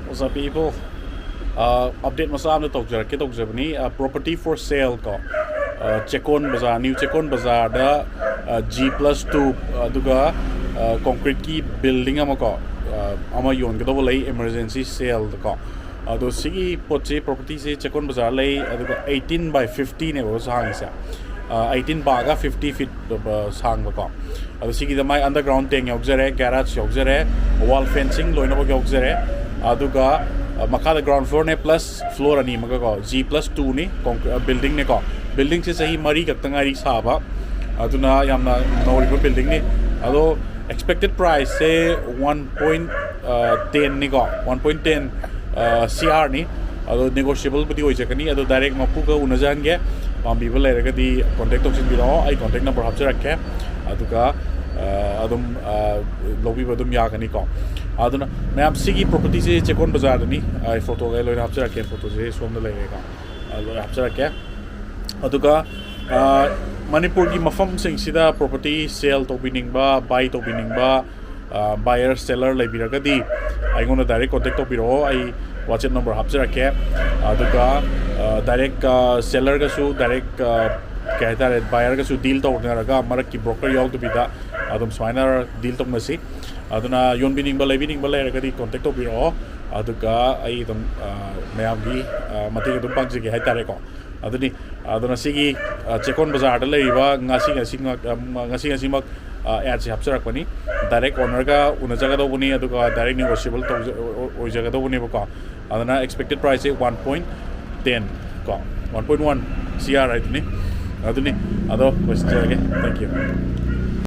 What's up, people? Update masam to talk ke talk jabni property for sale ko Checkon Bazar new Checkon Bazar da G+2 aduga concrete ki building amako ama yon ko lay emergency sale ko ado sigi poche property se Checkon Bazar lay aduga 18 by 50 ne was hang sa 18 baga 50 feet sang ko ado sigi da mai underground teng yogzare garage yogzare wall fencing loina bo yogzare aduga makada ground floor ne plus floor ani maga ko G+2 ni building ne ko building se sahi mari kaktangari saba aduna yamna nori building ni ado expected price say 1.10 ni ko 1.10 CR ni ado negotiable budi hoi jakani ado direct mapu ka unajange pambi bal lerega di contact option biro ai contact number hapse rakhe aduga adum lobby badum yakani ko aduna ma'am सिगी property से Checkon Bazar ni ai photo ga loina hapse rakhe photo se somda lerega alo hapse rakhe aduga Manipur ki mafam sing sida property sale to bining ba buy to bining ba buyer seller lebiraga di ai gonna direct contact to biro ai WhatsApp number hapse rakhe aduga direct seller ga su direct कहता है buyer का सु deal तो होने लगा हमारा की broker याव तो बिता आदम स्वाइनर deal तो मसी आदुना योन बिनिंग बले रखा दी contact तो बिरो आदुका आई तुम मैं आपकी मती के तुम पंच के है तारे को आदुना सिगी Checkon Bazar डले रिवा ngasi mak ad से हफ्ते रखनी direct owner का उन जगह तो बुनी आदुका direct negotiable तो उस जगह तो बुनी बका आदुना expected price है 1.10 का 1.1 CR right ni aduni ado question thank you